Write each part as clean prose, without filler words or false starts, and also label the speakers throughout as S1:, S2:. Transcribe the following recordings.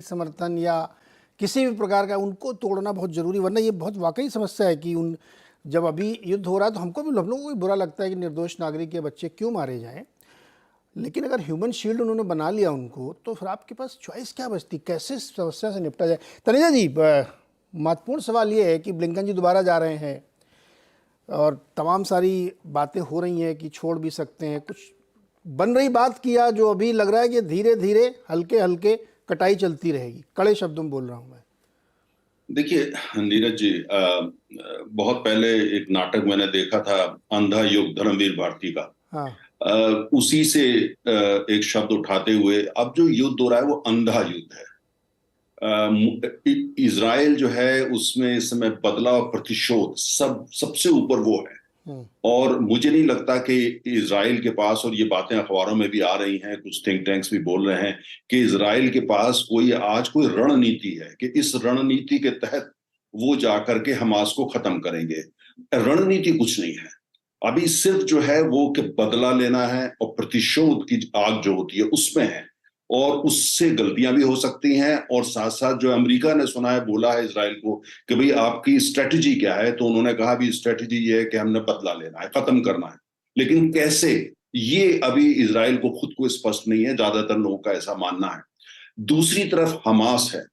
S1: समर्थन या किसी भी प्रकार का उनको तोड़ना बहुत जरूरी, वरना ये बहुत वाकई समस्या है कि उन जब अभी युद्ध हो रहा है तो हम लोगों को भी बुरा लगता है कि निर्दोष नागरिक के बच्चे क्यों मारे जाएं। लेकिन अगर ह्यूमन शील्ड उन्होंने बना लिया उनको, तो फिर आपके पास चॉइस क्या बचती, कैसे इस समस्या से निपटा जाए। तनीजा जी, महत्वपूर्ण सवाल ये है कि ब्लिंकन जी दोबारा जा रहे हैं और तमाम सारी बातें हो रही हैं कि छोड़ भी सकते हैं, कुछ बन रही बात किया जो अभी लग रहा है कि धीरे धीरे हल्के हल्के कटाई चलती रहेगी। कड़े शब्दों में बोल रहा हूं मैं।
S2: देखिए नीरज जी, बहुत पहले एक नाटक मैंने देखा था, अंधा युग, धर्मवीर भारती का।
S1: हाँ।
S2: उसी से एक शब्द उठाते हुए अब जो युद्ध हो रहा है वो अंधा युद्ध है। इजराइल जो है उसमें इस समय बदला और प्रतिशोध सबसे ऊपर वो है।
S1: हम्म।
S2: और मुझे नहीं लगता कि इजराइल के पास, और ये बातें अखबारों में भी आ रही हैं, कुछ थिंक टैंक्स भी बोल रहे हैं कि इजराइल के पास कोई रणनीति है कि इस रणनीति के तहत वो जाकर के हमास को खत्म करेंगे। रणनीति कुछ नहीं है। अभी सिर्फ जो है वो कि बदला लेना है और प्रतिशोध की आग जो होती है उसमें है। और उससे गलतियां भी हो सकती हैं, और साथ साथ जो अमेरिका ने सुना है, बोला है इसराइल को कि भाई आपकी स्ट्रेटजी क्या है, तो उन्होंने कहा भी स्ट्रेटजी ये है कि हमने बदला लेना है, खत्म करना है। लेकिन कैसे, ये अभी इसराइल को खुद को स्पष्ट नहीं है। ज्यादातर लोगों का ऐसा मानना है। दूसरी तरफ हमास है।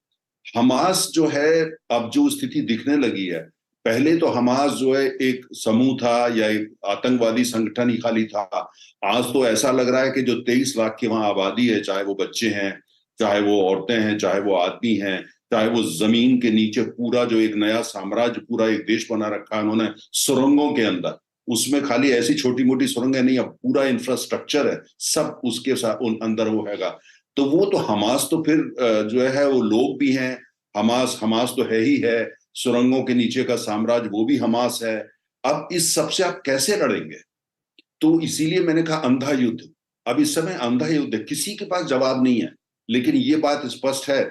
S2: हमास जो है, अब जो स्थिति दिखने लगी है, पहले तो हमास जो है एक समूह था या एक आतंकवादी संगठन ही खाली था। आज तो ऐसा लग रहा है कि जो 23 लाख की वहां आबादी है, चाहे वो बच्चे हैं, चाहे वो औरतें हैं, चाहे वो आदमी हैं, चाहे वो जमीन के नीचे पूरा जो एक नया साम्राज्य, पूरा एक देश बना रखा है उन्होंने सुरंगों के अंदर। उसमें खाली ऐसी छोटी मोटी सुरंगें नहीं, अब पूरा इंफ्रास्ट्रक्चर है, सब उसके साथ उन अंदर वो हैगा। तो वो तो हमास तो फिर जो है वो लोग भी हैं। हमास हमास तो है ही है। सुरंगों के नीचे का साम्राज्य वो भी हमास है। अब इस सबसे आप कैसे लड़ेंगे? तो इसीलिए मैंने कहा अंधा युद्ध। अब इस समय अंधा युद्ध है, किसी के पास जवाब नहीं है। लेकिन ये बात स्पष्ट है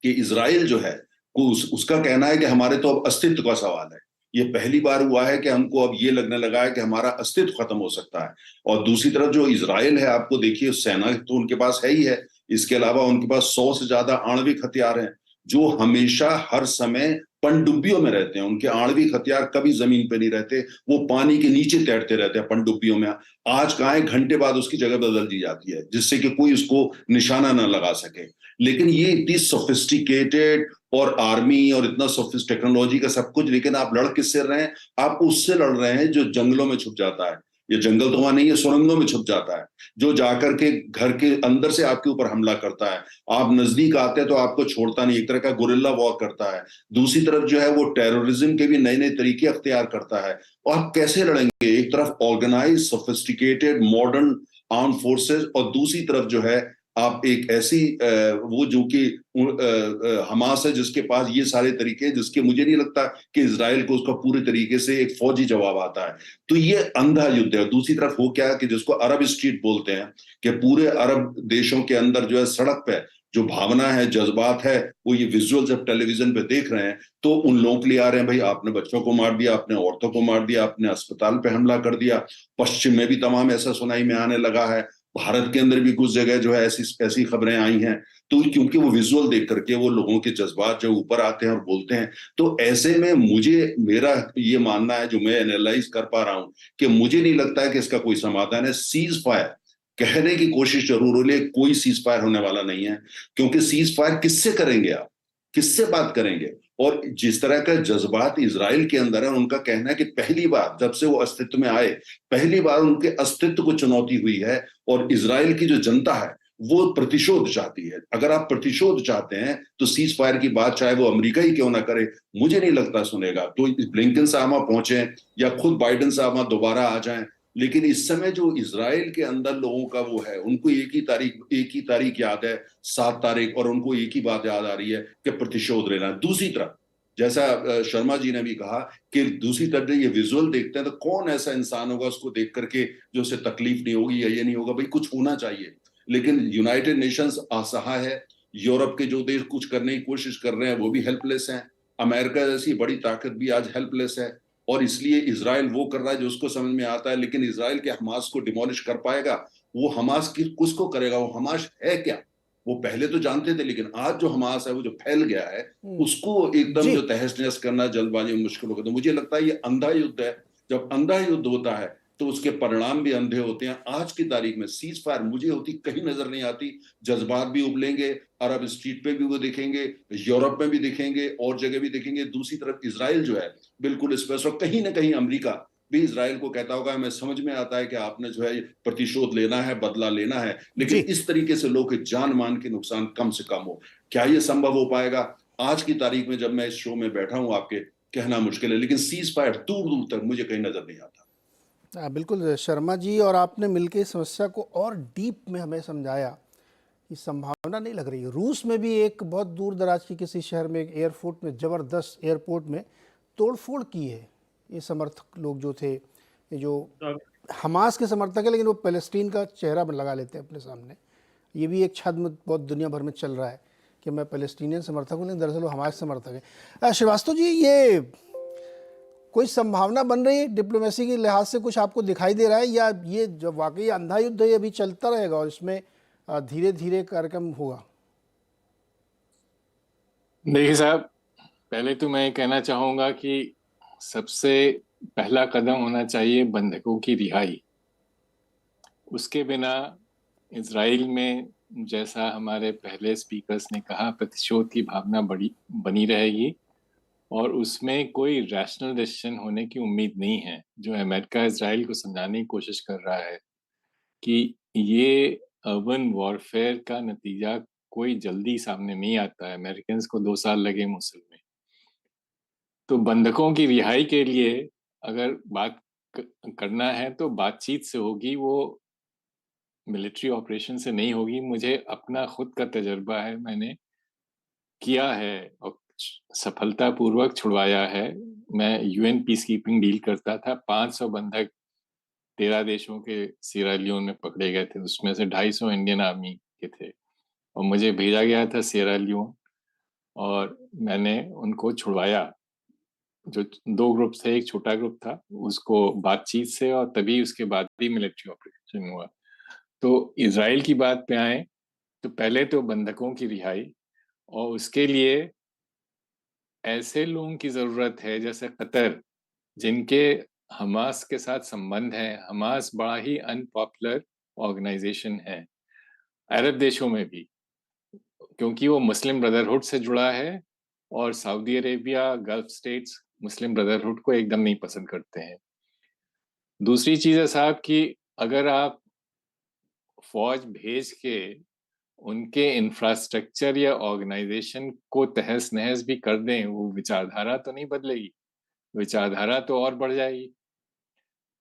S2: कि इसराइल जो है उसका कहना है कि हमारे तो अब अस्तित्व का सवाल है। ये पहली बार हुआ है कि हमको अब ये लगने लगा है कि हमारा अस्तित्व खत्म हो सकता है। और दूसरी तरफ जो इसराइल है, आपको देखिए, सेना तो उनके पास है ही है। इसके अलावा उनके पास 100 से ज्यादा आणविक हथियार हैं, जो हमेशा हर समय पनडुब्बियों में रहते हैं। उनके आणविक हथियार कभी जमीन पे नहीं रहते, वो पानी के नीचे तैरते रहते हैं पनडुब्बियों में। आज कहाँ है, घंटे बाद उसकी जगह बदल दी जाती है जिससे कि कोई उसको निशाना न लगा सके। लेकिन ये इतनी सोफिस्टिकेटेड और आर्मी और इतना सोफिस्ट टेक्नोलॉजी का सब कुछ, लेकिन आप लड़ किससे रहे हैं? आप उससे लड़ रहे हैं जो जंगलों में छुप जाता है। ये जंगल तो वहां नहीं है, सुरंगों में छुप जाता है, जो जाकर के घर के अंदर से आपके ऊपर हमला करता है। आप नजदीक आते हैं तो आपको छोड़ता नहीं, एक तरह का गुरिल्ला वॉर करता है। दूसरी तरफ जो है वो टेररिज्म के भी नए नए तरीके अख्तियार करता है। और आप कैसे लड़ेंगे? एक तरफ organise sophisticated modern arm forces, और दूसरी तरफ जो है आप एक ऐसी वो जो कि हमास है जिसके पास ये सारे तरीके हैं, जिसके मुझे नहीं लगता कि इसराइल को उसका पूरे तरीके से एक फौजी जवाब आता है। तो ये अंधा युद्ध है। दूसरी तरफ हो क्या है कि जिसको अरब स्ट्रीट बोलते हैं, कि पूरे अरब देशों के अंदर जो है सड़क पे जो भावना है, जज्बात है, वो ये विजुअल जब टेलीविजन पे देख रहे हैं तो उन लोगों के लिए आ रहे हैं, भाई आपने बच्चों को मार दिया, आपने औरतों को मार दिया, आपने अस्पताल पे हमला कर दिया। पश्चिम में भी तमाम ऐसा सुनाई में आने लगा है। भारत के अंदर भी कुछ जगह जो है ऐसी ऐसी खबरें आई हैं। तो क्योंकि वो विजुअल देख करके वो लोगों के जज्बात जो ऊपर आते हैं और बोलते हैं। तो ऐसे में मुझे, मेरा ये मानना है, जो मैं एनालाइज कर पा रहा हूं, कि मुझे नहीं लगता है कि इसका कोई समाधान है। सीज फायर कहने की कोशिश जरूर हो, लेकिन कोई सीज फायर होने वाला नहीं है। क्योंकि सीज फायर किससे करेंगे आप? किससे बात करेंगे? और जिस तरह का जज्बात इसराइल के अंदर है, उनका कहना है कि पहली बार जब से वो अस्तित्व में आए, पहली बार उनके अस्तित्व को चुनौती हुई है। और इसराइल की जो जनता है वो प्रतिशोध चाहती है। अगर आप प्रतिशोध चाहते हैं तो सीज फायर की बात चाहे वो अमेरिका ही क्यों ना करे, मुझे नहीं लगता सुनेगा। तो ब्लिंकन साहब वहां पहुंचे या खुद बाइडेन साहब वहां दोबारा आ जाएं, लेकिन इस समय जो इसराइल के अंदर लोगों का वो है, उनको एक ही तारीख याद है, 7 तारीख, और उनको एक ही बात याद आ रही है कि प्रतिशोध लेना। दूसरी तरफ, जैसा शर्मा जी ने भी कहा, कि दूसरी तरफ ये विजुअल देखते हैं तो कौन ऐसा इंसान होगा उसको देख करके जो उसे तकलीफ नहीं होगी या ये नहीं होगा, भाई कुछ होना चाहिए। लेकिन यूनाइटेड नेशंस असहाय है। यूरोप के जो देश कुछ करने की कोशिश कर रहे हैं वो भी हेल्पलेस हैं। अमेरिका जैसी बड़ी ताकत भी आज हेल्पलेस है। और इसलिए इसराइल वो कर रहा है जो उसको समझ में आता है। लेकिन इसराइल के हमास को डिमोलिश कर पाएगा? वो हमास की किसको करेगा? वो हमास है क्या? वो पहले तो जानते थे, लेकिन आज जो हमास है वो जो फैल गया है, उसको एकदम
S1: जी
S2: जो तहस नहस करना जल्दबाजी में मुश्किल होगा। तो मुझे लगता है ये अंधा युद्ध है। जब अंधा युद्ध होता है तो उसके परिणाम भी अंधे होते हैं। आज की तारीख में सीज फायर मुझे होती कहीं नजर नहीं आती। जज्बात भी उबलेंगे, अरब स्ट्रीट पे भी वो दिखेंगे, यूरोप में भी दिखेंगे, और जगह भी दिखेंगे। दूसरी तरफ इसराइल जो है बिल्कुल स्पेस, और कहीं ना कहीं अमेरिका भी इसराइल को कहता होगा, हमें समझ में आता है कि आपने जो है प्रतिशोध लेना है, बदला लेना है, लेकिन
S1: जी
S2: इस तरीके से लोग के जान मान के नुकसान कम से कम हो। क्या ये संभव हो पाएगा? आज की तारीख में जब मैं इस शो में बैठा हूं आपके, कहना मुश्किल है, लेकिन सीज फायर दूर दूर तक मुझे कहीं नजर नहीं आता।
S1: बिल्कुल शर्मा जी, और आपने मिलकर इस समस्या को और डीप में हमें समझाया कि संभावना नहीं लग रही है। रूस में भी एक बहुत दूर दराज की किसी शहर में एक एयरपोर्ट में, ज़बरदस्त एयरपोर्ट में तोड़फोड़ की है ये समर्थक लोग जो थे, ये जो हमास के समर्थक है, लेकिन वो पैलेस्टीन का चेहरा लगा लेते हैं अपने सामने। ये भी एक छद्म बहुत दुनिया भर में चल रहा है कि मैं पैलेस्टीनियन समर्थक हूँ, लेकिन दरअसल वो हमास समर्थक है। श्रीवास्तव जी, ये कोई संभावना बन रही है डिप्लोमेसी के लिहाज से, कुछ आपको दिखाई दे रहा है, या ये जो वाकई अंधा युद्ध है ये अभी चलता रहेगा और इसमें धीरे धीरे कार्यक्रम होगा?
S3: देखिए साहब, पहले तो मैं कहना चाहूंगा कि सबसे पहला कदम होना चाहिए बंधकों की रिहाई। उसके बिना इजराइल में, जैसा हमारे पहले स्पीकर्स ने कहा, प्रतिशोध की भावना बनी रहेगी और उसमें कोई रैशनल डिसीजन होने की उम्मीद नहीं है। जो अमेरिका इजराइल को समझाने की कोशिश कर रहा है कि ये अर्बन वॉरफेयर का नतीजा कोई जल्दी सामने नहीं आता है, अमेरिकन को 2 साल लगे मुसल में। तो बंधकों की रिहाई के लिए अगर बात करना है तो बातचीत से होगी, वो मिलिट्री ऑपरेशन से नहीं होगी। मुझे अपना खुद का तजर्बा है, मैंने किया है और सफलतापूर्वक छुड़वाया है। मैं यूएन पीस कीपिंग डील करता था। 500 बंधक 13 देशों के सियरा लियोन में पकड़े गए थे, उसमें से 250 इंडियन आर्मी के थे और मुझे भेजा गया था सियरा लियोन और मैंने उनको छुड़वाया। जो 2 ग्रुप थे, एक छोटा ग्रुप था, उसको बातचीत से, और तभी उसके बाद ही मिलिट्री ऑपरेशन हुआ। तो इजराइल की बात पे आए तो पहले तो बंधकों की रिहाई, और उसके लिए ऐसे लोगों की जरूरत है जैसे कतर, जिनके हमास के साथ संबंध है। हमास बड़ा ही अनपॉपुलर ऑर्गेनाइजेशन है अरब देशों में भी, क्योंकि वो मुस्लिम ब्रदरहुड से जुड़ा है और सऊदी अरेबिया, गल्फ स्टेट्स मुस्लिम ब्रदरहुड को एकदम नहीं पसंद करते हैं। दूसरी चीज है साहब कि अगर आप फौज भेज के उनके इंफ्रास्ट्रक्चर या ऑर्गेनाइजेशन को तहस नहस भी कर दें, वो विचारधारा तो नहीं बदलेगी, विचारधारा तो और बढ़ जाएगी।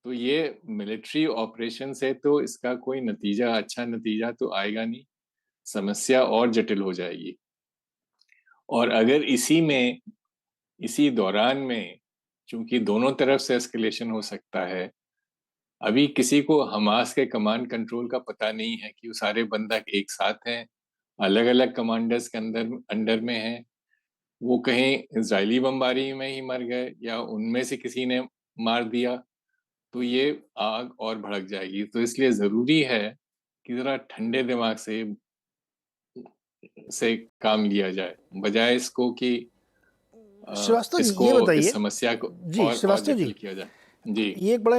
S3: तो ये मिलिट्री ऑपरेशन से तो इसका कोई नतीजा, अच्छा नतीजा तो आएगा नहीं, समस्या और जटिल हो जाएगी। और अगर इसी दौरान में, चूंकि दोनों तरफ से एस्केलेशन हो सकता है, अभी किसी को हमास के कमांड कंट्रोल का पता नहीं है कि वो सारे बंधक एक साथ हैं, अलग अलग कमांडर्स के अंडर में हैं, वो कहीं इजरायली बमबारी में ही मर गए या उनमें से किसी ने मार दिया, तो ये आग और भड़क जाएगी। तो इसलिए जरूरी है कि जरा ठंडे दिमाग से काम लिया जाए, बजाय इसको कि
S1: श्रीवास्तव जी
S3: इसको,
S1: ये
S3: इस
S1: बताइए,
S3: समस्या को
S1: जी
S3: और
S1: श्रीवास्तव
S3: जटिल
S1: जी,
S3: किया जाए। जी
S1: ये एक बड़ा